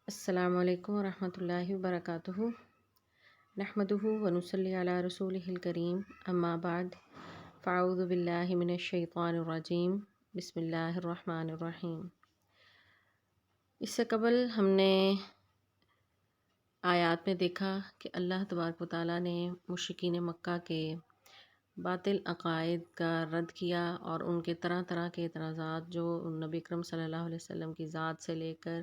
السلام علیکم ورحمۃ اللہ وبرکاتہ نحمدہ ونصلی علی رسولہ الکریم اما بعد فاعوذ باللہ من الشیطان الرجیم بسم اللہ الرحمن الرحیم۔ اس سے قبل ہم نے آیات میں دیکھا کہ اللہ تبارک و تعالیٰ نے مشرکین مکہ کے باطل عقائد کا رد کیا اور ان کے طرح طرح کے اعتراضات جو نبی اکرم صلی اللہ علیہ وسلم کی ذات سے لے کر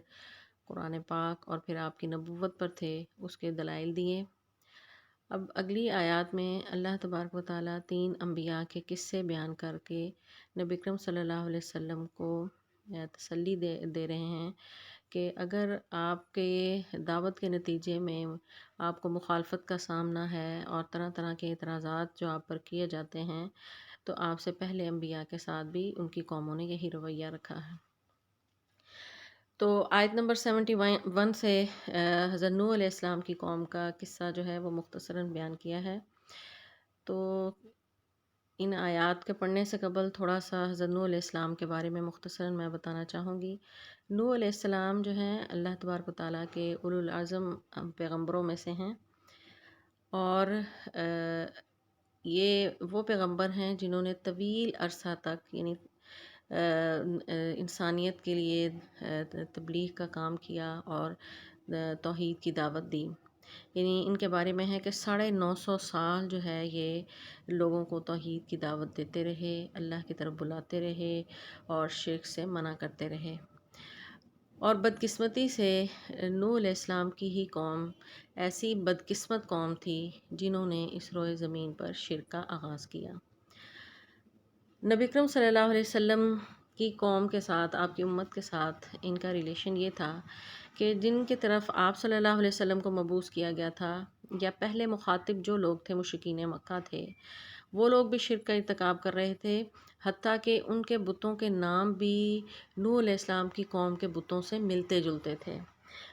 قرآن پاک اور پھر آپ کی نبوت پر تھے اس کے دلائل دیے۔ اب اگلی آیات میں اللہ تبارک و تعالیٰ 3 انبیاء کے قصے بیان کر کے نبی اکرم صلی اللہ علیہ وسلم کو تسلی دے رہے ہیں کہ اگر آپ کے دعوت کے نتیجے میں آپ کو مخالفت کا سامنا ہے اور طرح طرح کے اعتراضات جو آپ پر کیے جاتے ہیں تو آپ سے پہلے انبیاء کے ساتھ بھی ان کی قوموں نے یہی رویہ رکھا ہے۔ تو آیت نمبر 71 سے حضرت نوح علیہ السلام کی قوم کا قصہ جو ہے وہ مختصراً بیان کیا ہے۔ تو ان آیات کے پڑھنے سے قبل تھوڑا سا حضرت نوح علیہ السلام کے بارے میں مختصراً میں بتانا چاہوں گی۔ نوح علیہ السلام جو ہیں اللہ تبارک و تعالیٰ کے اولو العزم پیغمبروں میں سے ہیں، اور یہ وہ پیغمبر ہیں جنہوں نے طویل عرصہ تک یعنی انسانیت کے لیے تبلیغ کا کام کیا اور توحید کی دعوت دی۔ یعنی ان کے بارے میں ہے کہ 950 سال جو ہے یہ لوگوں کو توحید کی دعوت دیتے رہے، اللہ کی طرف بلاتے رہے اور شرک سے منع کرتے رہے۔ اور بدقسمتی سے نوح علیہ السلام کی ہی قوم ایسی بدقسمت قوم تھی جنہوں نے اس روئے زمین پر شرک کا آغاز کیا۔ نبی اکرم صلی اللہ علیہ وسلم کی قوم کے ساتھ، آپ کی امت کے ساتھ ان کا ریلیشن یہ تھا کہ جن کی طرف آپ صلی اللہ علیہ وسلم کو مبعوث کیا گیا تھا یا پہلے مخاطب جو لوگ تھے مشرکین مکہ تھے، وہ لوگ بھی شرک کا ارتکاب کر رہے تھے، حتیٰ کہ ان کے بتوں کے نام بھی نوح علیہ السلام کی قوم کے بتوں سے ملتے جلتے تھے،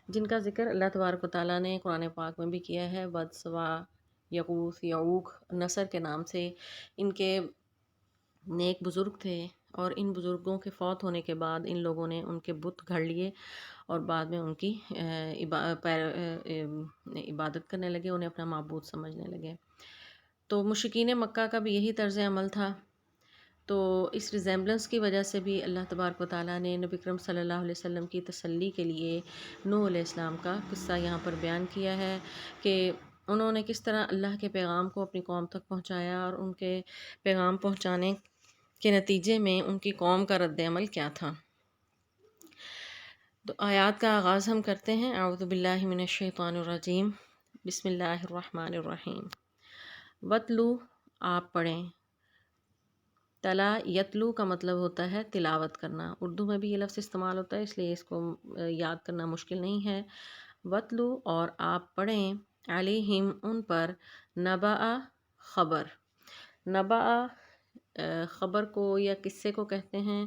جن کا ذکر اللہ تبارک و تعالیٰ نے قرآن پاک میں بھی کیا ہے۔ ود، سوا، یغوث، یعوق، نصر کے نام سے ان کے نیک بزرگ تھے، اور ان بزرگوں کے فوت ہونے کے بعد ان لوگوں نے ان کے بت گھڑ لیے اور بعد میں ان کی عبادت کرنے لگے، انہیں اپنا معبود سمجھنے لگے۔ تو مشرکین مکہ کا بھی یہی طرز عمل تھا۔ تو اس ریزیمبلنس کی وجہ سے بھی اللہ تبارک و تعالیٰ نے نبی اکرم صلی اللہ علیہ وسلم کی تسلی کے لیے نوح علیہ السلام کا قصہ یہاں پر بیان کیا ہے کہ انہوں نے کس طرح اللہ کے پیغام کو اپنی قوم تک پہنچایا اور ان کے پیغام پہنچانے کے نتیجے میں ان کی قوم کا رد عمل کیا تھا۔ تو آیات کا آغاز ہم کرتے ہیں۔ اعوذ باللہ من الشیطان الرجیم، بسم اللہ الرحمن الرحیم۔ وَاتْلُو، آپ پڑھیں۔ تلا یتلو کا مطلب ہوتا ہے تلاوت کرنا، اردو میں بھی یہ لفظ استعمال ہوتا ہے، اس لیے اس کو یاد کرنا مشکل نہیں ہے۔ وَاتْلُو، اور آپ پڑھیں، علیہم، ان پر، نبأ، خبر۔ نبأ خبر کو یا قصے کو کہتے ہیں،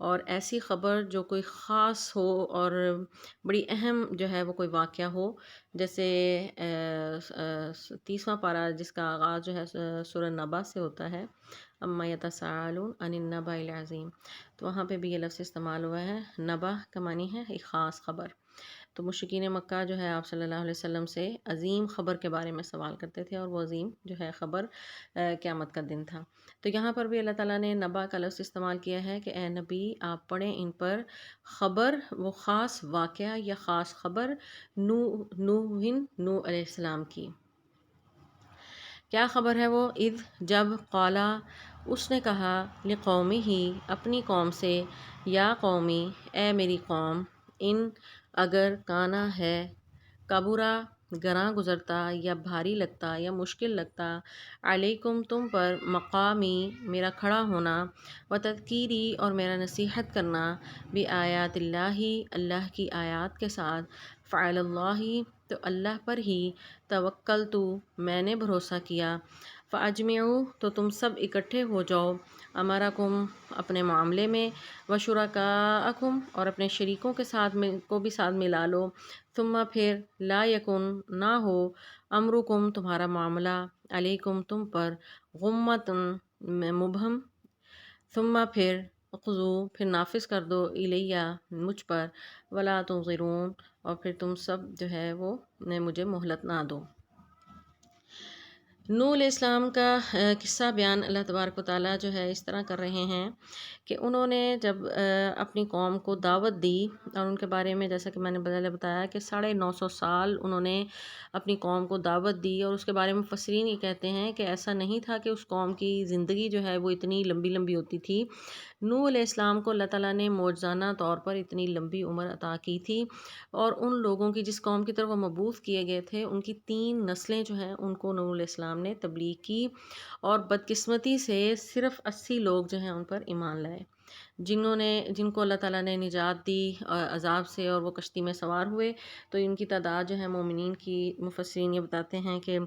اور ایسی خبر جو کوئی خاص ہو اور بڑی اہم جو ہے وہ کوئی واقعہ ہو، جیسے 30واں پارہ جس کا آغاز جو ہے سورہ نبا سے ہوتا ہے، اما یتساءلون عن النبأ العظیم، تو وہاں پہ بھی یہ لفظ استعمال ہوا ہے۔ نبا کا معنی ہے ایک خاص خبر۔ تو مشرکین مکہ جو ہے آپ صلی اللہ علیہ وسلم سے عظیم خبر کے بارے میں سوال کرتے تھے، اور وہ عظیم جو ہے خبر قیامت کا دن تھا۔ تو یہاں پر بھی اللہ تعالیٰ نے نبا کا لفظ استعمال کیا ہے کہ اے نبی آپ پڑھیں ان پر خبر، وہ خاص واقعہ یا خاص خبر نوح علیہ السلام کی۔ کیا خبر ہے وہ؟ اذ، جب، قالا، اس نے کہا، لقومہ، اپنی قوم سے، یا قومی، اے میری قوم، ان، اگر، کانا ہے، کبرا، گراں گزرتا یا بھاری لگتا یا مشکل لگتا، علیکم، تم پر، مقامی، میرا کھڑا ہونا، و تذکیری، اور میرا نصیحت کرنا، بآیات اللہ، اللہ کی آیات کے ساتھ، فعلی اللہ، تو اللہ پر ہی، توکلت، میں نے بھروسہ کیا، فاجمعوا، تو تم سب اکٹھے ہو جاؤ، امرکم، اپنے معاملے میں، وشرکاءکم، اور اپنے شریکوں کے ساتھ کو بھی ساتھ ملا لو، ثم، پھر، لا یکن، نہ ہو، امرکم، تمہارا معاملہ، علیکم، تم پر، غمۃ، مبہم، ثم، پھر، خذو پھر نافذ کر دو الیہ مجھ پر، ولا تنظرون اور پھر تم سب جو ہے وہ مجھے مہلت نہ دو۔ نوح علیہ السلام کا قصہ بیان اللہ تبارک و تعالیٰ جو ہے اس طرح کر رہے ہیں کہ انہوں نے جب اپنی قوم کو دعوت دی، اور ان کے بارے میں جیسا کہ میں نے پہلے بتایا کہ 950 سال انہوں نے اپنی قوم کو دعوت دی، اور اس کے بارے میں مفسرین یہ کہتے ہیں کہ ایسا نہیں تھا کہ اس قوم کی زندگی جو ہے وہ اتنی لمبی لمبی ہوتی تھی۔ نوح علیہ السلام کو اللہ تعالیٰ نے معجزانہ طور پر اتنی لمبی عمر عطا کی تھی، اور ان لوگوں کی جس قوم کی طرف وہ مبعوث کیے گئے تھے ان کی 3 نسلیں جو ہیں ان کو نوح علیہ السلام نے تبلیغ کی، اور بدقسمتی سے صرف 80 لوگ جو ہیں ان پر ایمان لائے، جن کو اللہ تعالیٰ نے نجات دی عذاب سے، اور وہ کشتی میں سوار ہوئے۔ تو ان کی تعداد جو ہے مومنین کی، مفسرین یہ بتاتے ہیں کہ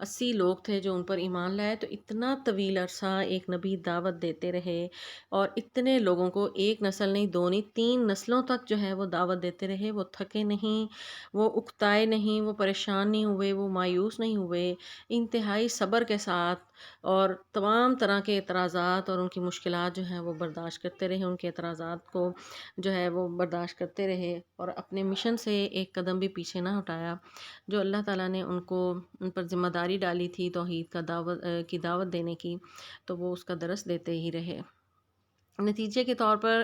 80 لوگ تھے جو ان پر ایمان لائے۔ تو اتنا طویل عرصہ ایک نبی دعوت دیتے رہے، اور اتنے لوگوں کو، ایک نسل نہیں، 2 نہیں، 3 نسلوں تک جو ہے وہ دعوت دیتے رہے، وہ تھکے نہیں، وہ اکتائے نہیں، وہ پریشان نہیں ہوئے، وہ مایوس نہیں ہوئے، انتہائی صبر کے ساتھ، اور تمام طرح کے اعتراضات اور ان کی مشکلات جو ہیں وہ برداشت کرتے رہے، ان کے اعتراضات کو جو ہے وہ برداشت کرتے رہے، اور اپنے مشن سے ایک قدم بھی پیچھے نہ ہٹایا جو اللہ تعالیٰ نے ان پر ذمہ داری ڈالی تھی توحید کی دعوت دینے کی، تو وہ اس کا درس دیتے ہی رہے۔ نتیجے کے طور پر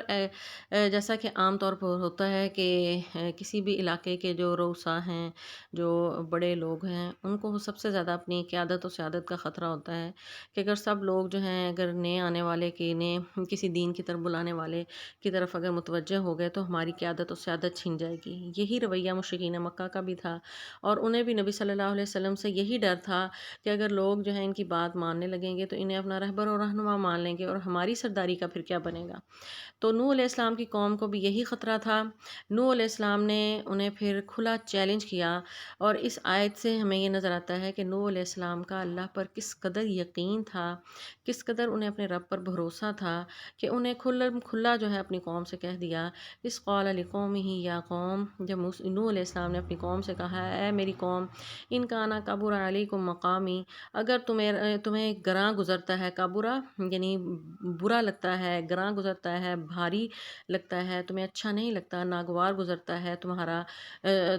جیسا کہ عام طور پر ہوتا ہے کہ کسی بھی علاقے کے جو رؤسا ہیں، جو بڑے لوگ ہیں، ان کو سب سے زیادہ اپنی قیادت و سیادت کا خطرہ ہوتا ہے کہ اگر سب لوگ جو ہیں، اگر نئے آنے والے کے نئے کسی دین کی طرف بلانے والے کی طرف اگر متوجہ ہو گئے تو ہماری قیادت و سیادت چھن جائے گی۔ یہی رویہ مشرکین مکہ کا بھی تھا، اور انہیں بھی نبی صلی اللہ علیہ وسلم سے یہی ڈر تھا کہ اگر لوگ جو ہیں ان کی بات ماننے لگیں گے تو انہیں اپنا رہبر اور رہنما مان لیں گے، اور ہماری سرداری کا پھر کیا بنے گا۔ تو نوح علیہ السلام کی قوم کو بھی یہی خطرہ تھا۔ نوح علیہ السلام نے انہیں پھر کھلا چیلنج کیا، اور اس آیت سے ہمیں یہ نظر آتا ہے کہ نوح علیہ السلام کا اللہ پر کس قدر یقین تھا، کس قدر انہیں اپنے رب پر بھروسہ تھا، کہ انہیں کھلا جو ہے اپنی قوم سے کہہ دیا، اس قال لقومہ یا قوم، جب نوح علیہ السلام نے اپنی قوم سے کہا، اے میری قوم، ان کانا کبر علیکم مقامی، اگر تمہیں گراں گزرتا ہے، کبرا یعنی برا لگتا ہے، گراں گزرتا ہے، بھاری لگتا ہے، تمہیں اچھا نہیں لگتا، ناگوار گزرتا ہے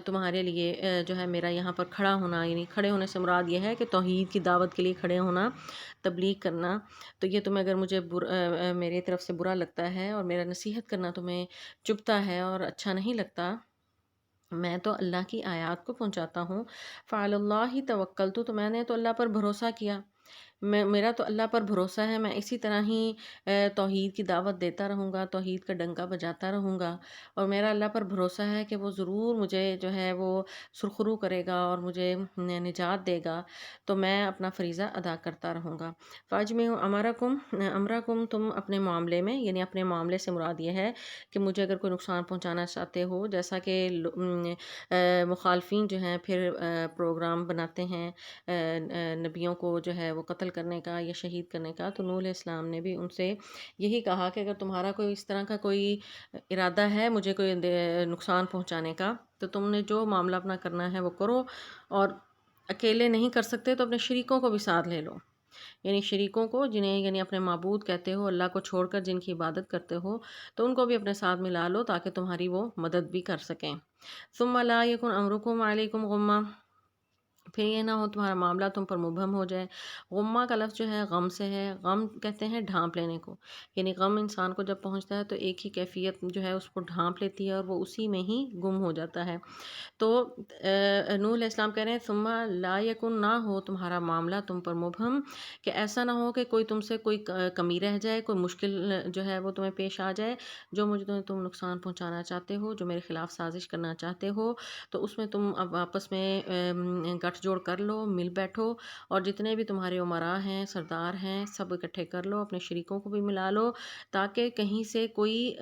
تمہارے لیے جو ہے میرا یہاں پر کھڑا ہونا، یعنی کھڑے ہونے سے مراد یہ ہے کہ توحید کی دعوت کے لیے کھڑے ہونا، تبلیغ کرنا، تو یہ تمہیں اگر مجھے میری طرف سے برا لگتا ہے، اور میرا نصیحت کرنا تمہیں چبھتا ہے اور اچھا نہیں لگتا، میں تو اللہ کی آیات کو پہنچاتا ہوں، فعلی اللہ توکلت، تو میں نے تو اللہ پر بھروسہ کیا، میرا تو اللہ پر بھروسہ ہے، میں اسی طرح ہی توحید کی دعوت دیتا رہوں گا، توحید کا ڈنکا بجاتا رہوں گا، اور میرا اللہ پر بھروسہ ہے کہ وہ ضرور مجھے جو ہے وہ سرخرو کرے گا اور مجھے نجات دے گا، تو میں اپنا فریضہ ادا کرتا رہوں گا۔ فاجمعوا امرکم، تم اپنے معاملے میں، یعنی اپنے معاملے سے مراد یہ ہے کہ مجھے اگر کوئی نقصان پہنچانا چاہتے ہو، جیسا کہ مخالفین جو ہیں پھر پروگرام بناتے ہیں نبیوں کو جو ہے وہ قتل کرنے کا یا شہید کرنے کا، تو نوح علیہ السلام نے بھی ان سے یہی کہا کہ اگر تمہارا کوئی اس طرح کا کوئی ارادہ ہے مجھے کوئی نقصان پہنچانے کا، تو تم نے جو معاملہ اپنا کرنا ہے وہ کرو، اور اکیلے نہیں کر سکتے تو اپنے شریکوں کو بھی ساتھ لے لو، یعنی شریکوں کو جنہیں یعنی اپنے معبود کہتے ہو، اللہ کو چھوڑ کر جن کی عبادت کرتے ہو، تو ان کو بھی اپنے ساتھ ملا لو تاکہ تمہاری وہ مدد بھی کر سکیں۔ ثم لا یکن امرکم علیکم غمہ، پھر یہ نہ ہو تمہارا معاملہ تم پر مبہم ہو جائے۔ غمہ کا لفظ جو ہے غم سے ہے، غم کہتے ہیں ڈھانپ لینے کو، یعنی غم انسان کو جب پہنچتا ہے تو ایک ہی کیفیت جو ہے اس کو ڈھانپ لیتی ہے اور وہ اسی میں ہی گم ہو جاتا ہے۔ تو نوح علیہ السلام کہہ رہے ہیں ثم لا یکن، نہ ہو تمہارا معاملہ تم پر مبہم، کہ ایسا نہ ہو کہ کوئی تم سے کوئی کمی رہ جائے، کوئی مشکل جو ہے وہ تمہیں پیش آ جائے، جو مجھے تم نقصان پہنچانا چاہتے ہو، جو میرے خلاف سازش کرنا چاہتے ہو، تو اس میں تم اب آپس میں گٹھ جوڑ کر لو، مل بیٹھو، اور جتنے بھی تمہارے عمراء ہیں، سردار ہیں، سب اکٹھے کر لو، اپنے شریکوں کو بھی ملا لو، تاکہ کہیں سے کوئی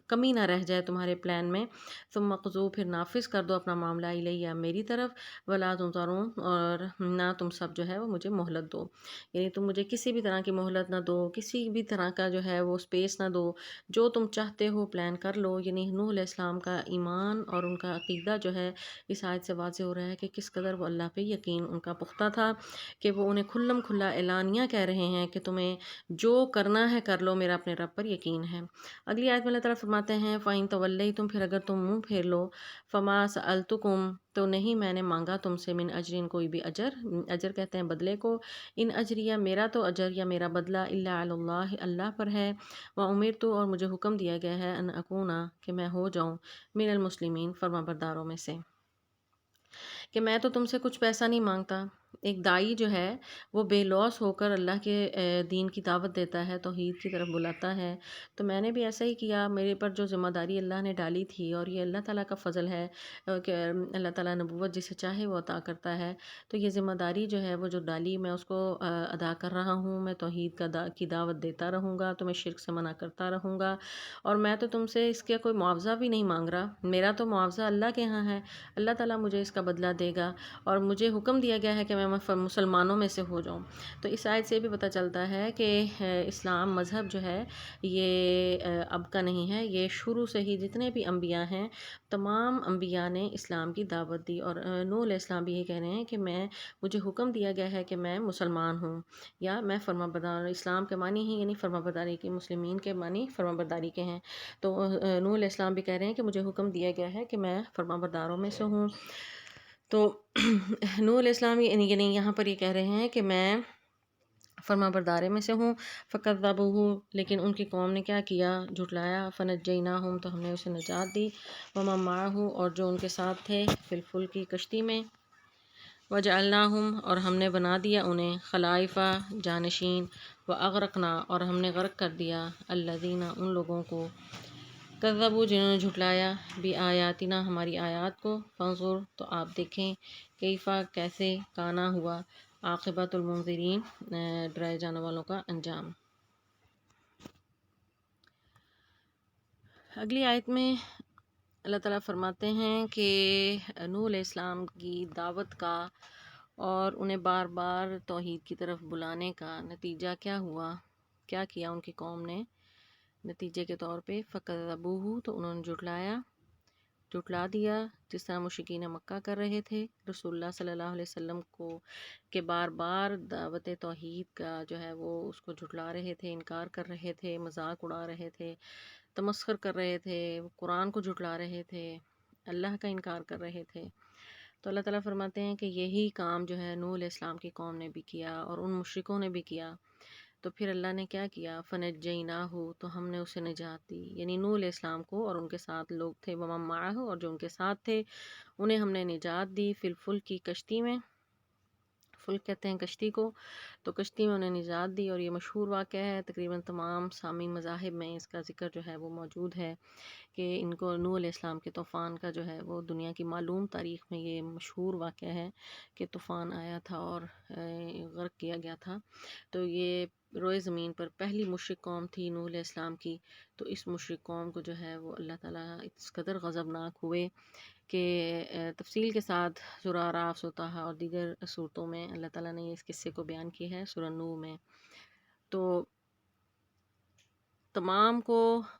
کمی نہ رہ جائے تمہارے پلان میں۔ ثم قضوا، پھر نافذ کر دو اپنا معاملہ الیہ، میری طرف، ولا تنظرون، اور نہ تم سب جو ہے وہ مجھے مہلت دو، یعنی تم مجھے کسی بھی طرح کی مہلت نہ دو، کسی بھی طرح کا جو ہے وہ سپیس نہ دو، جو تم چاہتے ہو پلان کر لو۔ یعنی نوح علیہ السلام کا ایمان اور ان کا عقیدہ جو ہے اس آیت سے واضح ہو رہا ہے کہ کس قدر وہ اللہ پہ یقین ان کا پختہ تھا کہ وہ انہیں کھلم کھلا اعلانیہ کہہ رہے ہیں کہ تمہیں جو کرنا ہے کر لو، میرا اپنے رب پر یقین ہے۔ اگلی آیت میں اللہ تعالیٰ فرماتے ہیں فَإِن تَوَلَّيْتُمْ، پھر اگر تم منہ پھیر لو، فَمَا سَأَلْتُكُمْ، تو نہیں میں نے مانگا تم سے، من اجرین کوئی بھی اجر، اجر کہتے ہیں بدلے کو، ان اجریہ میرا تو اجر یا میرا بدلہ، الا علی اللہ اللہ پر ہے، وامرت اور مجھے حکم دیا گیا ہے، ان اکونا کہ میں ہو جاؤں، من المسلمین فرما برداروں میں سے، کہ میں تو تم سے کچھ پیسہ نہیں مانگتا۔ ایک دائی جو ہے وہ بے لوث ہو کر اللہ کے دین کی دعوت دیتا ہے، توحید کی طرف بلاتا ہے، تو میں نے بھی ایسا ہی کیا، میرے پر جو ذمہ داری اللہ نے ڈالی تھی، اور یہ اللہ تعالیٰ کا فضل ہے کہ اللہ تعالیٰ نبوت جسے چاہے وہ عطا کرتا ہے، تو یہ ذمہ داری جو ہے وہ جو ڈالی میں اس کو ادا کر رہا ہوں، میں توحید کی دعوت دیتا رہوں گا، تو میں شرک سے منع کرتا رہوں گا، اور میں تو تم سے اس کا کوئی معاوضہ بھی نہیں مانگ رہا، میرا تو معاوضہ اللہ کے ہاں ہے، اللہ تعالیٰ مجھے اس کا بدلہ دے گا، اور مجھے حکم دیا گیا ہے کہ میں مسلمانوں میں سے ہو جاؤں۔ تو اس آیت سے بھی پتہ چلتا ہے کہ اسلام مذہب جو ہے یہ اب کا نہیں ہے، یہ شروع سے ہی جتنے بھی انبیاء ہیں تمام انبیاء نے اسلام کی دعوت دی، اور نوح علیہ السلام بھی یہ کہہ رہے ہیں کہ مجھے حکم دیا گیا ہے کہ میں مسلمان ہوں، یا میں فرما بردار، اسلام کے معنی ہی یعنی فرما برداری کی، مسلمین کے معنی فرما برداری کے ہیں، تو نوح علیہ السلام بھی کہہ رہے ہیں کہ مجھے حکم دیا گیا ہے کہ میں فرما برداروں میں سے ہوں۔ تو نوح علیہ السلام یعنی یہاں پر یہ کہہ رہے ہیں کہ میں فرما بردارے میں سے ہوں، فَكَذَّبُوهُ لیکن ان کی قوم نے کیا کیا، جھٹلایا، فَنَجَّيْنَاهُمْ تو ہم نے اسے نجات دی، وَمَن مَّعَهُ اور جو ان کے ساتھ تھے، فِی الْفُلْکِ کی کشتی میں، وَجَعَلْنَاهُمْ اور ہم نے بنا دیا انہیں، خلائفہ جانشین، وَأَغْرَقْنَا اور ہم نے غرق کر دیا، الَّذِينَ ان لوگوں کو، کذبوا جنہوں نے جھٹلایا، بِآیاتنا ہماری آیات کو، فانظر تو آپ دیکھیں، کیفا کیسے، کانا ہوا، عاقبۃ المنذرین ڈرائے جانے والوں کا انجام۔ اگلی آیت میں اللہ تعالیٰ فرماتے ہیں کہ نوح علیہ السلام کی دعوت کا اور انہیں بار بار توحید کی طرف بلانے کا نتیجہ کیا ہوا، کیا کیا ان کی قوم نے، نتیجے کے طور پہ فَكَذَّبُوهُ تو انہوں نے جھٹلا دیا، جس طرح مشرکین مکہ کر رہے تھے رسول اللہ صلی اللہ علیہ وسلم کو، کہ بار بار دعوت توحید کا جو ہے وہ اس کو جھٹلا رہے تھے، انکار کر رہے تھے، مذاق اڑا رہے تھے، تمسخر کر رہے تھے، قرآن کو جھٹلا رہے تھے، اللہ کا انکار کر رہے تھے۔ تو اللہ تعالیٰ فرماتے ہیں کہ یہی کام جو ہے نوح علیہ السلام کی قوم نے بھی کیا اور ان مشرکوں نے بھی کیا، تو پھر اللہ نے کیا کیا، فَنَجَّيْنَاهُ تو ہم نے اسے نجات دی، یعنی نوح علیہ السلام کو اور ان کے ساتھ لوگ تھے، وَمَن مَّعَهُ اور جو ان کے ساتھ تھے، انہیں ہم نے نجات دی، فی الفلک کی کشتی میں، فلک کہتے ہیں کشتی کو، تو کشتی میں انہیں نجات دی، اور یہ مشہور واقعہ ہے، تقریباً تمام سامی مذاہب میں اس کا ذکر جو ہے وہ موجود ہے، کہ ان کو نوح علیہ السلام کے طوفان کا جو ہے وہ دنیا کی معلوم تاریخ میں یہ مشہور واقعہ ہے کہ طوفان آیا تھا اور غرق کیا گیا تھا، تو یہ روئے زمین پر پہلی مشرک قوم تھی نوح علیہ السلام کی، تو اس مشرک قوم کو جو ہے وہ اللہ تعالیٰ اس قدر غضبناک ہوئے کہ تفصیل کے ساتھ سورہ اعراف، سورہ طٰہٰ اور دیگر صورتوں میں اللہ تعالیٰ نے اس قصے کو بیان کی ہے، سورہ نوح میں، تو تمام کو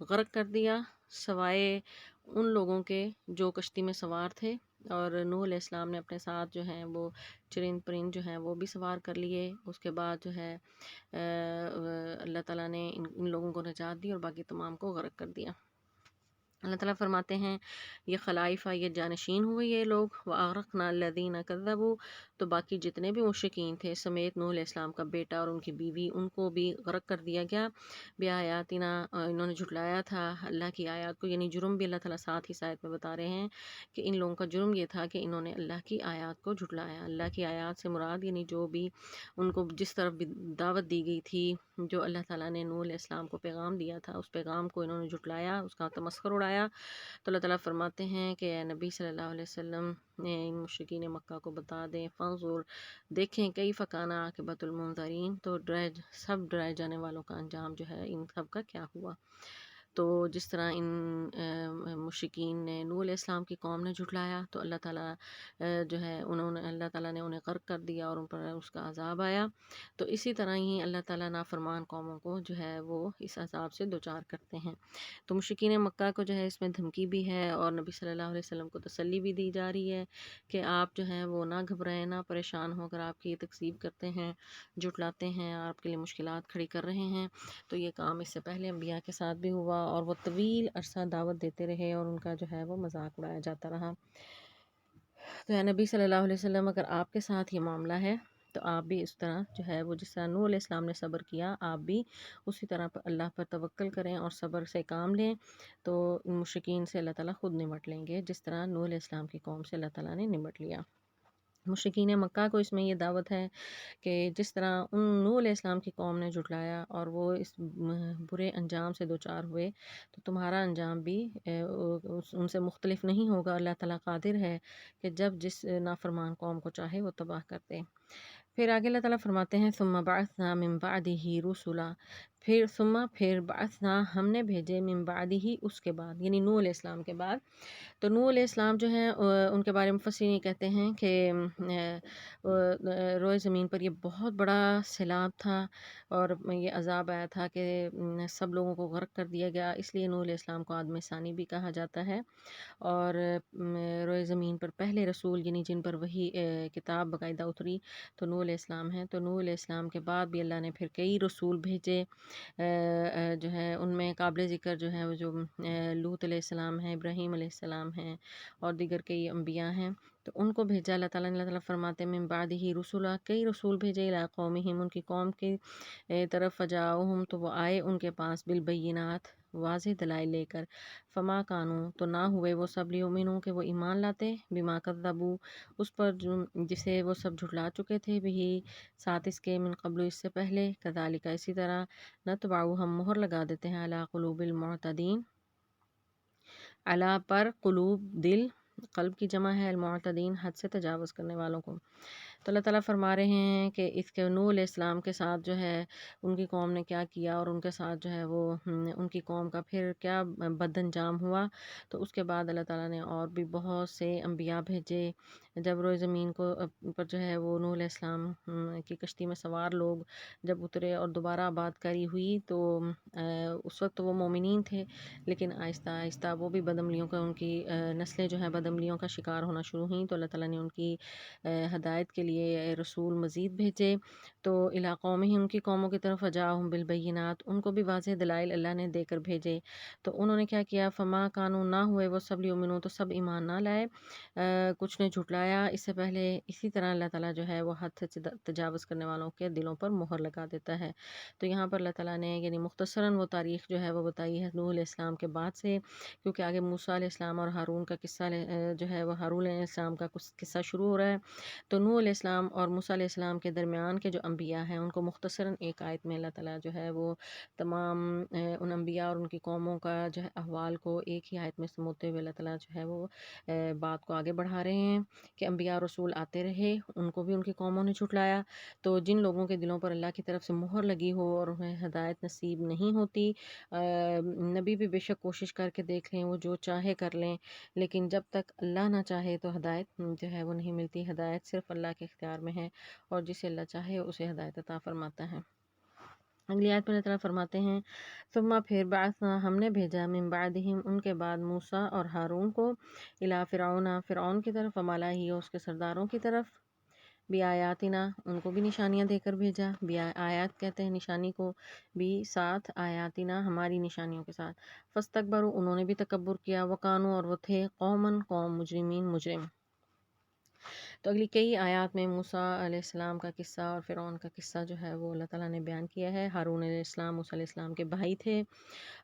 غرق کر دیا سوائے ان لوگوں کے جو کشتی میں سوار تھے، اور نوح علیہ السلام نے اپنے ساتھ جو ہیں وہ چرند پرند جو ہیں وہ بھی سوار کر لیے، اس کے بعد جو ہے اللہ تعالیٰ نے ان لوگوں کو نجات دی اور باقی تمام کو غرق کر دیا۔ اللہ تعالیٰ فرماتے ہیں یہ خلائفہ، یہ جانشین ہوئے یہ لوگ، وَأَغْرَقْنَا الَّذِينَ كَذَّبُوا تو باقی جتنے بھی مشرکین تھے سمیت نوح علیہ السلام کا بیٹا اور ان کی بیوی، ان کو بھی غرق کر دیا گیا، بِآیاتنا انہوں نے جھٹلایا تھا اللہ کی آیات کو، یعنی جرم بھی اللہ تعالیٰ ساتھ ہی اس آیت میں بتا رہے ہیں کہ ان لوگوں کا جرم یہ تھا کہ انہوں نے اللہ کی آیات کو جھٹلایا۔ اللہ کی آیات سے مراد یعنی جو بھی ان کو جس طرف بھی دعوت دی گئی تھی، جو اللہ تعالیٰ نے نوح علیہ السلام کو پیغام دیا تھا، اس پیغام کو انہوں نے جھٹلایا، اس کا تمسخر اڑایا، تو اللہ تعالیٰ فرماتے ہیں کہ اے نبی صلی اللہ علیہ وسلم ان مشرکین مکہ کو بتا دیں، فانظر دیکھیں، کیف کان عاقبۃ المنذرین تو سب ڈرائے جانے والوں کا انجام جو ہے ان سب کا کیا ہوا۔ تو جس طرح ان مشرکین نے نوح علیہ السلام کی قوم نے جھٹلایا تو اللہ تعالیٰ جو ہے اللہ تعالیٰ نے انہیں غرق کر دیا اور ان پر اس کا عذاب آیا، تو اسی طرح ہی اللہ تعالیٰ نافرمان قوموں کو جو ہے وہ اس عذاب سے دوچار کرتے ہیں۔ تو مشرکین مکہ کو جو ہے اس میں دھمکی بھی ہے اور نبی صلی اللہ علیہ وسلم کو تسلی بھی دی جا رہی ہے کہ آپ جو ہیں وہ نہ گھبرائیں، نہ پریشان ہو کر آپ کی یہ تکذیب کرتے ہیں، جھٹلاتے ہیں، آپ کے لیے مشکلات کھڑی کر رہے ہیں۔ تو یہ کام اس سے پہلے انبیاء کے ساتھ بھی ہوا اور وہ طویل عرصہ دعوت دیتے رہے اور ان کا جو ہے وہ مذاق اڑایا جاتا رہا۔ تو اے نبی صلی اللہ علیہ وسلم، اگر آپ کے ساتھ یہ معاملہ ہے تو آپ بھی اس طرح جو ہے وہ جس طرح نوح علیہ السلام نے صبر کیا، آپ بھی اسی طرح پر اللہ پر توکل کریں اور صبر سے کام لیں، تو مشرکین سے اللہ تعالیٰ خود نمٹ لیں گے جس طرح نوح علیہ السلام کی قوم سے اللہ تعالیٰ نے نمٹ لیا۔ مشرکین مکہ کو اس میں یہ دعوت ہے کہ جس طرح ان نوح علیہ السلام کی قوم نے جھٹلایا اور وہ اس برے انجام سے دوچار ہوئے، تو تمہارا انجام بھی ان سے مختلف نہیں ہوگا۔ اللہ تعالیٰ قادر ہے کہ جب جس نافرمان قوم کو چاہے وہ تباہ کر دے۔ پھر آگے اللہ تعالیٰ فرماتے ہیں ثم بعثنا من بعدہ رسلا، پھر بعثنا ہم نے بھیجے من بعدہ اس کے بعد، یعنی نوح علیہ السلام کے بعد۔ تو نوح علیہ السلام جو ہیں ان کے بارے میں مفسرین یہ کہتے ہیں کہ روئے زمین پر یہ بہت بڑا سیلاب تھا اور یہ عذاب آیا تھا کہ سب لوگوں کو غرق کر دیا گیا، اس لیے نوح علیہ السلام کو آدم ثانی بھی کہا جاتا ہے۔ اور روئے زمین پر پہلے رسول یعنی جن پر وہی کتاب باقاعدہ اتری تو نوح علیہ السلام ہیں۔ تو نوح علیہ السلام کے بعد بھی اللہ نے پھر کئی رسول بھیجے، جو ہے ان میں قابل ذکر جو ہے وہ جو لوط علیہ السلام ہیں، ابراہیم علیہ السلام ہیں اور دیگر کئی انبیاء ہیں، تو ان کو بھیجا اللہ تعالیٰ نے۔ اللہ تعالیٰ فرماتے ہیں من بعدہ رسولا، کئی رسول بھیجے الی قومہم، ان کی قوم کی طرف، فجاؤہم تو وہ آئے ان کے پاس، بالبینات واضح دلائل لے کر، فما کانو تو نہ ہوئے وہ سب لیؤمنو کہ وہ ایمان لاتے، بما کذبوا اس پر جسے وہ سب جھٹلا چکے تھے، بھی ساتھ اس کے، من قبل اس سے پہلے، کذالک اسی طرح، نتبع ہم مہر لگا دیتے ہیں، علی قلوب المعتدین، علی پر قلوب دل، قلب کی جمع ہے، المعتدین حد سے تجاوز کرنے والوں کو۔ تو اللہ تعالیٰ فرما رہے ہیں کہ اس کے نوح علیہ السلام کے ساتھ جو ہے ان کی قوم نے کیا کیا اور ان کے ساتھ جو ہے وہ ان کی قوم کا پھر کیا بد انجام ہوا۔ تو اس کے بعد اللہ تعالیٰ نے اور بھی بہت سے انبیاء بھیجے۔ جب روئے زمین کو پر جو ہے وہ نوح علیہ السلام کی کشتی میں سوار لوگ جب اترے اور دوبارہ آباد کاری ہوئی تو اس وقت تو وہ مومنین تھے، لیکن آہستہ آہستہ وہ بھی بدعملیوں کا، ان کی نسلیں جو ہیں بدعملیوں کا شکار ہونا شروع ہوئیں، تو اللہ تعالیٰ نے ان کی ہدایت کے لیے رسول مزید بھیجے۔ تو الی قومہم ان کی قوموں کی طرف، فجاءہم بالبینات ان کو بھی واضح دلائل اللہ نے دے کر بھیجے، تو انہوں نے کیا کیا، فما کانوا نہ ہوئے وہ سب لیؤمنو تو سب ایمان نہ لائے، کچھ نے جھٹلایا اس سے پہلے۔ اسی طرح اللہ تعالیٰ جو ہے وہ حد سے تجاوز کرنے والوں کے دلوں پر مہر لگا دیتا ہے۔ تو یہاں پر اللہ تعالیٰ نے یعنی مختصراً وہ تاریخ جو ہے وہ بتائی ہے نوح علیہ السلام کے بعد سے، کیونکہ آگے موسیٰ علیہ السلام اور ہارون کا قصہ جو ہے وہ ہارون علیہ السلام کا کچھ قصہ شروع ہو رہا ہے۔ تو نوح علیہ السلام اور موسیٰ علیہ السلام کے درمیان کے جو انبیاء ہیں ان کو مختصراً ایک آیت میں اللہ تعالیٰ جو ہے وہ تمام ان انبیاء اور ان کی قوموں کا جو ہے احوال کو ایک ہی آیت میں سموتے ہوئے اللہ تعالیٰ جو ہے وہ بات کو آگے بڑھا رہے ہیں کہ انبیاء رسول آتے رہے، ان کو بھی ان کی قوموں نے جھٹلایا۔ تو جن لوگوں کے دلوں پر اللہ کی طرف سے مہر لگی ہو اور انہیں ہدایت نصیب نہیں ہوتی، نبی بھی بے شک کوشش کر کے دیکھ لیں، وہ جو چاہے کر لیں، لیکن جب تک اللہ نہ چاہے تو ہدایت جو ہے وہ نہیں ملتی۔ ہدایت صرف اللہ کے اختیار میں ہے اور جسے اللہ چاہے اسے ہدایت عطا فرماتا ہے۔ اگلی آیت میں اللہ تعالیٰ فرماتے ہیں ثم پھر بعثنا ہم نے بھیجا من بعدہم ان کے بعد موسیٰ اور ہارون کو، الی فرعون کی طرف، وملئہ اس کے سرداروں کی طرف، بآیاتنا ان کو بھی نشانیاں دے کر بھیجا، آیات کہتے ہیں نشانی کو، بھی ساتھ، آیاتنا ہماری نشانیوں کے ساتھ، فاستکبروا انہوں نے بھی تکبر کیا، وکانوا اور وہ تھے، قوم مجرمین مجرم۔ تو اگلی کئی آیات میں موسیٰ علیہ السلام کا قصہ اور فرعون کا قصہ جو ہے وہ اللہ تعالیٰ نے بیان کیا ہے۔ ہارون علیہ السلام موسیٰ علیہ السلام کے بھائی تھے،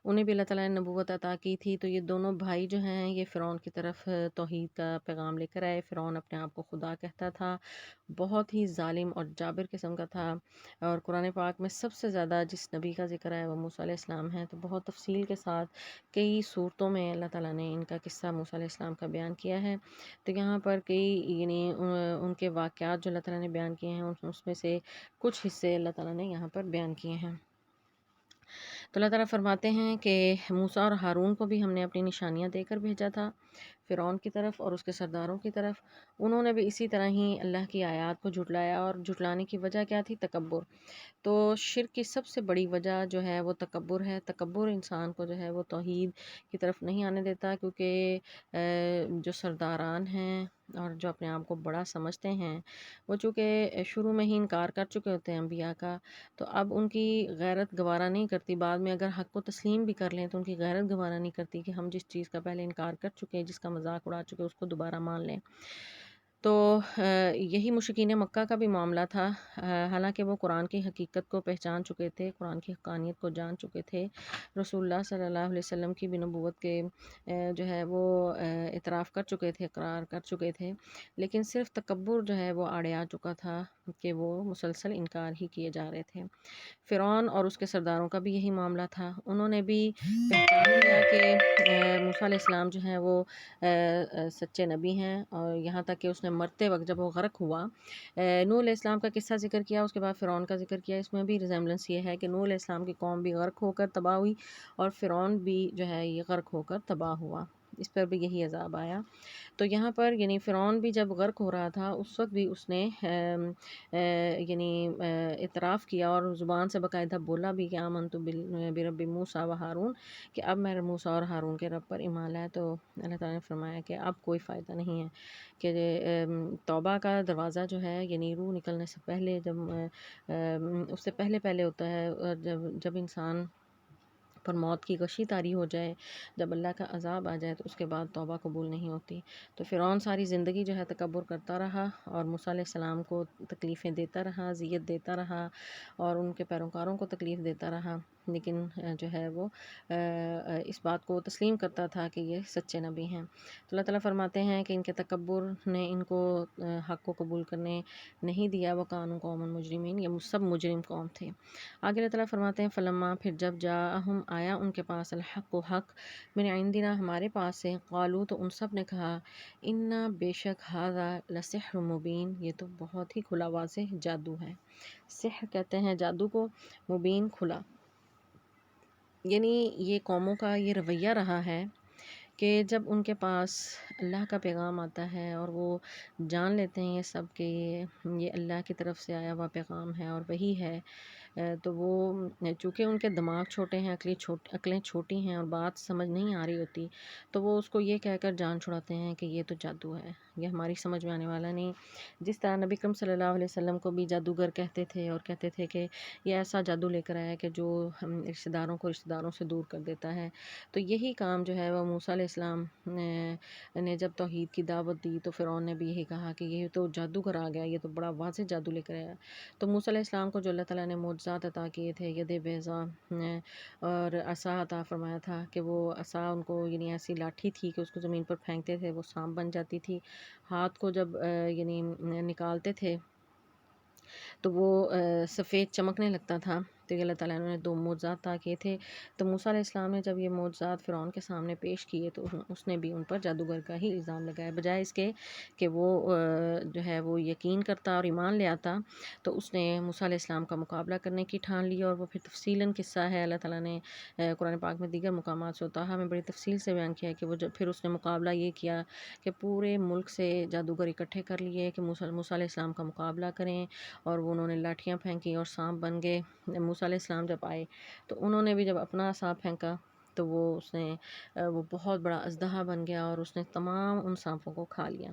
انہیں بھی اللہ تعالیٰ نے نبوت عطا کی تھی، تو یہ دونوں بھائی جو ہیں یہ فرعون کی طرف توحید کا پیغام لے کر آئے۔ فرعون اپنے آپ کو خدا کہتا تھا، بہت ہی ظالم اور جابر قسم کا تھا، اور قرآن پاک میں سب سے زیادہ جس نبی کا ذکر ہے وہ موسیٰ علیہ السلام ہے، تو بہت تفصیل کے ساتھ کئی صورتوں میں اللہ تعالیٰ نے ان کا قصہ موسیٰ علیہ السلام کا بیان کیا ہے۔ تو یہاں پر کئی یعنی ان کے واقعات جو اللہ تعالیٰ نے بیان کیے ہیں اس میں سے کچھ حصے اللہ تعالیٰ نے یہاں پر بیان کیے ہیں۔ تو اللہ تعالیٰ فرماتے ہیں کہ موسیٰ اور ہارون کو بھی ہم نے اپنی نشانیاں دے کر بھیجا تھا فرعون کی طرف اور اس کے سرداروں کی طرف، انہوں نے بھی اسی طرح ہی اللہ کی آیات کو جھٹلایا، اور جھٹلانے کی وجہ کیا تھی؟ تکبر۔ تو شرک کی سب سے بڑی وجہ جو ہے وہ تکبر ہے۔ تکبر انسان کو جو ہے وہ توحید کی طرف نہیں آنے دیتا، کیونکہ جو سرداران ہیں اور جو اپنے آپ کو بڑا سمجھتے ہیں، وہ چونکہ شروع میں ہی انکار کر چکے ہوتے ہیں انبیاء کا، تو اب ان کی غیرت گوارا نہیں کرتی، بعد میں اگر حق کو تسلیم بھی کر لیں تو ان کی غیرت گوارا نہیں کرتی کہ ہم جس چیز کا پہلے انکار کر چکے ہیں، جس کا مذاق اڑا چکے، اس کو دوبارہ مان لیں۔ تو یہی مشرکین مکہ کا بھی معاملہ تھا، حالانکہ وہ قرآن کی حقیقت کو پہچان چکے تھے، قرآن کی حقانیت کو جان چکے تھے، رسول اللہ صلی اللہ علیہ وسلم کی بھی نبوت کے جو ہے وہ اعتراف کر چکے تھے، اقرار کر چکے تھے، لیکن صرف تکبر جو ہے وہ آڑے آ چکا تھا کہ وہ مسلسل انکار ہی کیے جا رہے تھے۔ فرعون اور اس کے سرداروں کا بھی یہی معاملہ تھا، انہوں نے بھی پہچان لیا کہ موسیٰ علیہ السلام جو ہیں وہ سچے نبی ہیں، اور یہاں تک کہ اس نے مرتے وقت جب وہ غرق ہوا، نوح علیہ السلام کا قصہ ذکر کیا، اس کے بعد فرعون کا ذکر کیا، اس میں بھی ریزیمبلنس یہ ہے کہ نوح علیہ السلام کی قوم بھی غرق ہو کر تباہ ہوئی اور فرعون بھی جو ہے یہ غرق ہو کر تباہ ہوا، اس پر بھی یہی عذاب آیا۔ تو یہاں پر یعنی فرعون بھی جب غرق ہو رہا تھا اس وقت بھی اس نے یعنی اعتراف کیا اور زبان سے باقاعدہ بولا بھی کہ آمنت برب موسیٰ و ہارون، کہ اب میں موسیٰ اور ہارون کے رب پر ایمان لایا۔ تو اللہ تعالیٰ نے فرمایا کہ اب کوئی فائدہ نہیں ہے، کہ توبہ کا دروازہ جو ہے یعنی روح نکلنے سے پہلے، جب اس سے پہلے پہلے ہوتا ہے، اور جب انسان پر موت کی غشی طاری ہو جائے، جب اللہ کا عذاب آ جائے، تو اس کے بعد توبہ قبول نہیں ہوتی۔ تو فرعون ساری زندگی جو ہے تکبر کرتا رہا اور موسیٰ علیہ السلام کو تکلیفیں دیتا رہا، اذیت دیتا رہا اور ان کے پیروکاروں کو تکلیف دیتا رہا، لیکن جو ہے وہ اس بات کو تسلیم کرتا تھا کہ یہ سچے نبی ہیں۔ تو اللہ تعالیٰ فرماتے ہیں کہ ان کے تکبر نے ان کو حق کو قبول کرنے نہیں دیا، وہ قانون قوم مجرمین، یہ سب مجرم قوم تھے۔ آگے اللہ تعالیٰ فرماتے ہیں فلما، پھر جب جاءہم، آیا ان کے پاس، الحق و حق، من عندنا، ہمارے پاس سے، قالو، تو ان سب نے کہا، انا، بے شک، ھذا لسحر مبین، یہ تو بہت ہی کھلا واضح جادو ہے۔ سحر کہتے ہیں جادو کو، مبین، کھلا۔ یعنی یہ قوموں کا یہ رویہ رہا ہے کہ جب ان کے پاس اللہ کا پیغام آتا ہے اور وہ جان لیتے ہیں یہ سب کہ یہ اللہ کی طرف سے آیا ہوا پیغام ہے اور وہی ہے، تو وہ چونکہ ان کے دماغ چھوٹے ہیں، عقلیں چھوٹی ہیں اور بات سمجھ نہیں آ رہی ہوتی، تو وہ اس کو یہ کہہ کر جان چھڑاتے ہیں کہ یہ تو جادو ہے، یہ ہماری سمجھ میں آنے والا نہیں۔ جس طرح نبی کرم صلی اللہ علیہ وسلم کو بھی جادوگر کہتے تھے اور کہتے تھے کہ یہ ایسا جادو لے کر آیا کہ جو رشتہ داروں کو رشتہ داروں سے دور کر دیتا ہے، تو یہی کام جو ہے وہ موسیٰ علیہ السلام نے جب توحید کی دعوت دی تو فرعون نے بھی یہی کہا کہ یہ تو جادوگر آ گیا، یہ تو بڑا واضح جادو لے کر آیا۔ تو موسیٰ علیہ السلام کو جو اللہ تعالیٰ نے معجزات عطا کیے تھے، ید بیضا اور عصا عطا فرمایا تھا کہ وہ عصا ان کو یعنی ایسی لاٹھی تھی کہ اس کو زمین پر پھینکتے تھے وہ سانپ بن جاتی تھی، ہاتھ کو جب یعنی نکالتے تھے تو وہ سفید چمکنے لگتا تھا۔ تو یہ اللہ تعالیٰ نے دو معجزات عطا کیے تھے۔ تو موسیٰ علیہ السلام نے جب یہ معجزات فرعون کے سامنے پیش کیے تو اس نے بھی ان پر جادوگر کا ہی الزام لگایا، بجائے اس کے کہ وہ جو ہے وہ یقین کرتا اور ایمان لے آتا، تو اس نے موسیٰ علیہ السلام کا مقابلہ کرنے کی ٹھان لی، اور وہ پھر تفصیلاً قصہ ہے، اللہ تعالیٰ نے قرآن پاک میں دیگر مقامات سے طٰہٰ میں بڑی تفصیل سے بیان کیا کہ وہ جب پھر اس نے مقابلہ یہ کیا کہ پورے ملک سے جادوگر اکٹھے کر لیے کہ موسیٰ علیہ السلام کا مقابلہ کریں، اور وہ انہوں نے لاٹھیاں پھینکی اور سانپ بن گئے۔ موسیٰ علیہ السلام جب آئے تو انہوں نے بھی جب اپنا سانپ پھینکا تو وہ بہت بڑا اژدہا بن گیا اور اس نے تمام ان سانپوں کو کھا لیا۔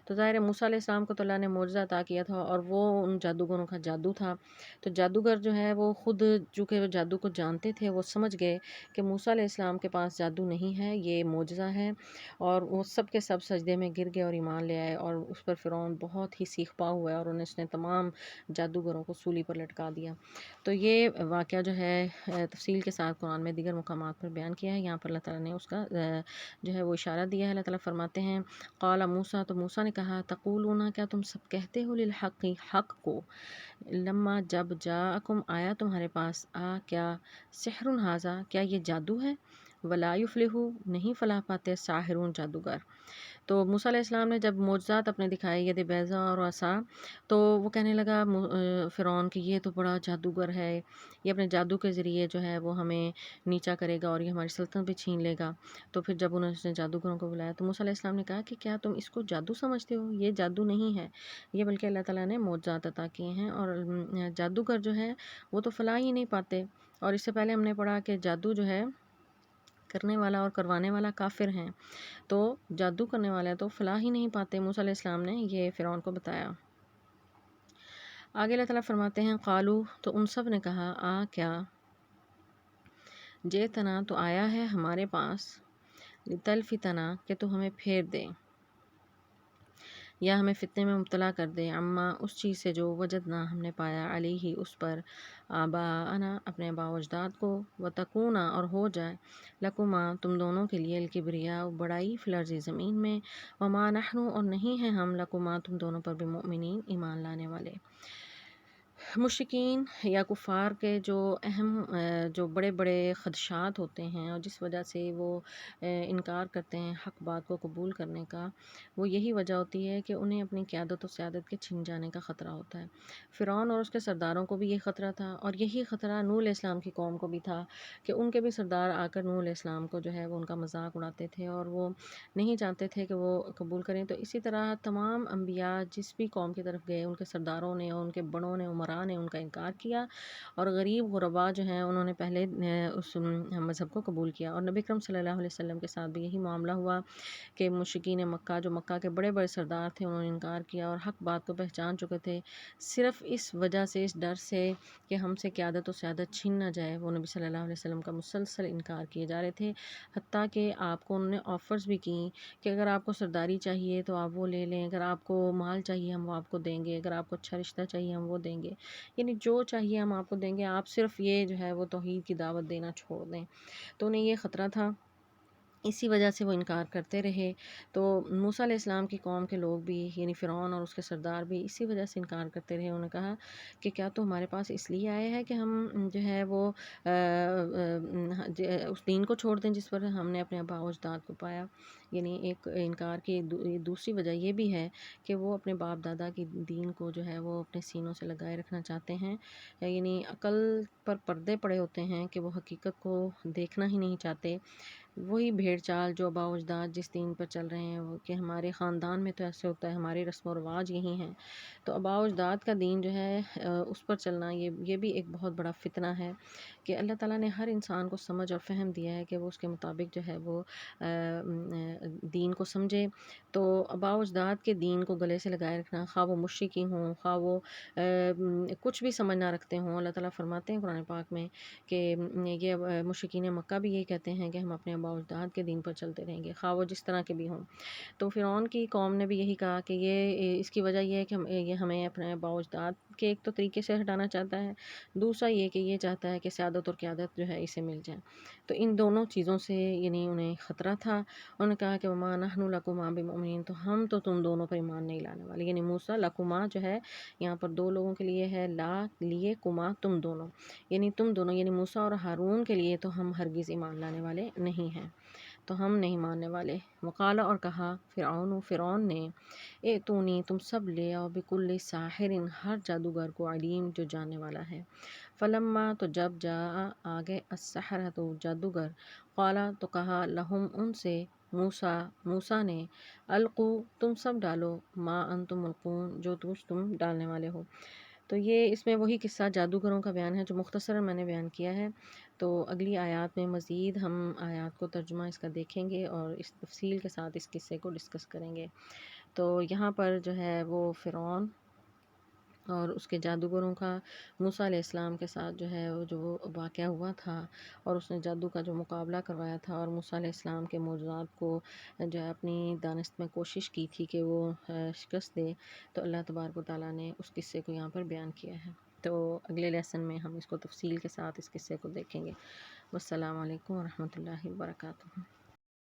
تو ظاہر ہے موسیٰ علیہ السلام کو تو اللہ نے معجزہ عطا کیا تھا اور وہ ان جادوگروں کا جادو تھا، تو جادوگر جو ہے وہ خود چونکہ وہ جادو کو جانتے تھے، وہ سمجھ گئے کہ موسیٰ علیہ السلام کے پاس جادو نہیں ہے، یہ معجزہ ہے، اور وہ سب کے سب سجدے میں گر گئے اور ایمان لے آئے، اور اس پر فرعون بہت ہی سیخ پا ہوا ہے اور اس نے تمام جادوگروں کو سولی پر لٹکا دیا۔ تو یہ واقعہ جو ہے تفصیل کے ساتھ قرآن میں دیگر مقامات پر بیان کیا ہے، یہاں پر اللہ تعالیٰ نے اس کا جو ہے وہ اشارہ دیا ہے۔ اللہ تعالیٰ فرماتے ہیں قال موسیٰ، تو موسیٰ نے کہا، تقولون، کیا تم سب کہتے ہو، للحق، حق کو، لما، جب، جاءکم، آیا تمہارے پاس، کیا، سحر ھذا، کیا یہ جادو ہے، ولا یفلح، نہیں فلاح پاتے، ساحرون، جادوگر، تو موسیٰ علیہ السلام نے جب معجزات اپنے دکھائے ید بیضا اور عصا، تو وہ کہنے لگا فرعون کہ یہ تو بڑا جادوگر ہے، یہ اپنے جادو کے ذریعے جو ہے وہ ہمیں نیچا کرے گا اور یہ ہماری سلطنت بھی چھین لے گا۔ تو پھر جب انہوں نے جادوگروں کو بلایا تو موسیٰ علیہ السلام نے کہا کہ کیا تم اس کو جادو سمجھتے ہو؟ یہ جادو نہیں ہے، یہ بلکہ اللہ تعالیٰ نے معجزات عطا کیے ہیں، اور جادوگر جو ہے وہ تو فلاح ہی نہیں پاتے۔ اور اس سے پہلے ہم نے پڑھا کہ جادو جو ہے کرنے والا اور کروانے والا کافر ہیں، تو جادو کرنے والے تو فلاح ہی نہیں پاتے۔ موسیٰ علیہ السلام نے یہ فرعون کو بتایا۔ آگے اللہ تعالیٰ فرماتے ہیں قالو، تو ان سب نے کہا کیا جیتنا، تو آیا ہے ہمارے پاس، لتلفتنا، کہ تو ہمیں پھیر دے یا ہمیں فتنے میں مبتلا کر دے، عما، اس چیز سے جو وجدنا، ہم نے پایا، علیہ، اس پر، آباءنا، اپنے آباء و اجداد کو، وتکونا، اور ہو جائے، لکما، تم دونوں کے لیے، الکبریاء، بڑائی، فی الارض، زمین میں، وما نحن، اور نہیں ہیں ہم، لکما، تم دونوں پر، بمؤمنین، ایمان لانے والے۔ مشرکین یا کفار کے جو اہم جو بڑے بڑے خدشات ہوتے ہیں اور جس وجہ سے وہ انکار کرتے ہیں حق بات کو قبول کرنے کا، وہ یہی وجہ ہوتی ہے کہ انہیں اپنی قیادت و سیادت کے چھن جانے کا خطرہ ہوتا ہے۔ فرعون اور اس کے سرداروں کو بھی یہ خطرہ تھا، اور یہی خطرہ نوح علیہ السلام کی قوم کو بھی تھا کہ ان کے بھی سردار آ کر نوح علیہ السلام کو جو ہے وہ ان کا مذاق اڑاتے تھے اور وہ نہیں چاہتے تھے کہ وہ قبول کریں۔ تو اسی طرح تمام انبیاء جس بھی قوم کی طرف گئے، ان کے سرداروں نے اور ان کے بڑوں نے، عمراء نے ان کا انکار کیا، اور غریب غربا جو ہیں انہوں نے پہلے اس مذہب کو قبول کیا۔ اور نبی اکرم صلی اللہ علیہ وسلم کے ساتھ بھی یہی معاملہ ہوا کہ مشرکین مکہ، جو مکہ کے بڑے بڑے سردار تھے، انہوں نے انکار کیا اور حق بات کو پہچان چکے تھے، صرف اس وجہ سے، اس ڈر سے کہ ہم سے قیادت و سیادت چھین نہ جائے، وہ نبی صلی اللہ علیہ وسلم کا مسلسل انکار کیے جا رہے تھے، حتیٰ کہ آپ کو انہوں نے آفرز بھی کی کہ اگر آپ کو سرداری چاہیے تو آپ وہ لے لیں، اگر آپ کو مال چاہیے ہم وہ آپ کو دیں گے، اگر آپ کو اچھا رشتہ چاہیے ہم وہ دیں گے، یعنی جو چاہیے ہم آپ کو دیں گے، آپ صرف یہ جو ہے وہ توحید کی دعوت دینا چھوڑ دیں۔ تو انہیں یہ خطرہ تھا، اسی وجہ سے وہ انکار کرتے رہے۔ تو موسیٰ علیہ السلام کی قوم کے لوگ بھی، یعنی فرعون اور اس کے سردار بھی، اسی وجہ سے انکار کرتے رہے۔ انہوں نے کہا کہ کیا تو ہمارے پاس اس لیے آیا ہے کہ ہم جو ہے وہ اس دین کو چھوڑ دیں جس پر ہم نے اپنے آباء و اجداد کو پایا۔ یعنی ایک انکار کی دوسری وجہ یہ بھی ہے کہ وہ اپنے باپ دادا کی دین کو جو ہے وہ اپنے سینوں سے لگائے رکھنا چاہتے ہیں، یعنی عقل پر پردے پڑے ہوتے ہیں کہ وہ حقیقت کو دیکھنا ہی نہیں چاہتے۔ وہی بھیڑ چال جو آباء و اجداد جس دین پر چل رہے ہیں، وہ کہ ہمارے خاندان میں تو ایسے ہوتا ہے، ہمارے رسم و رواج یہی ہیں، تو آباء و اجداد کا دین جو ہے اس پر چلنا، یہ بھی ایک بہت بڑا فتنہ ہے کہ اللہ تعالیٰ نے ہر انسان کو سمجھ اور فہم دیا ہے کہ وہ اس کے مطابق جو ہے وہ دین کو سمجھے۔ تو آباء و اجداد کے دین کو گلے سے لگائے رکھنا، خواہ وہ مشرکی ہوں، خواہ وہ کچھ بھی سمجھ نہ رکھتے ہوں، اللہ تعالیٰ فرماتے ہیں قرآن پاک میں کہ یہ مشرکین مکہ بھی یہی کہتے ہیں کہ ہم اپنے آباء و اجداد کے دین پر چلتے رہیں گے، خواہ وہ جس طرح کے بھی ہوں۔ تو فرعون کی قوم نے بھی یہی کہا کہ یہ اس کی وجہ یہ ہے کہ یہ ہمیں اپنے آباء و اجداد کے ایک تو طریقے سے ہٹانا چاہتا ہے، دوسرا یہ کہ یہ چاہتا ہے کہ سیادت اور قیادت جو ہے اسے مل جائے۔ تو ان دونوں چیزوں سے یعنی انہیں خطرہ تھا۔ انہوں نے کہا کہ وما نحن لکما بمؤمنین، تو ہم تو تم دونوں پر ایمان نہیں لانے والے، یعنی موسیٰ، لکما جو ہے یہاں پر دو لوگوں کے لیے ہے، لا لیے، کما تم دونوں، یعنی تم دونوں، یعنی موسیٰ اور ہارون کے لیے تو ہم ہرگز ایمان لانے والے نہیں ہیں، تو ہم نہیں ماننے والے۔ وقال، اور کہا، فرعون نے، ائتونی، تم سب لے آؤ، بکل ساحر، ہر جادوگر کو، علیم، جو جاننے والا ہے۔ فلما، تو جب جاء، آگے، السحرۃ، جادوگر، قال، تو کہا، لہم، ان سے، موسیٰ نے، القوا، تم سب ڈالو، ما انتم ملقون، جو تم ڈالنے والے ہو۔ تو یہ اس میں وہی قصہ جادوگروں کا بیان ہے جو مختصراً میں نے بیان کیا ہے۔ تو اگلی آیات میں مزید ہم آیات کو ترجمہ اس کا دیکھیں گے اور اس تفصیل کے ساتھ اس قصے کو ڈسکس کریں گے۔ تو یہاں پر جو ہے وہ فرعون اور اس کے جادوگروں کا موسیٰ علیہ السلام کے ساتھ جو ہے وہ جو واقعہ ہوا تھا، اور اس نے جادو کا جو مقابلہ کروایا تھا اور موسیٰ علیہ السلام کے معجزات کو جو ہے اپنی دانست میں کوشش کی تھی کہ وہ شکست دے، تو اللہ تبارک و تعالیٰ نے اس قصے کو یہاں پر بیان کیا ہے۔ تو اگلے لیسن میں ہم اس کو تفصیل کے ساتھ اس قصے کو دیکھیں گے۔ والسلام علیکم ورحمۃ اللہ وبرکاتہ۔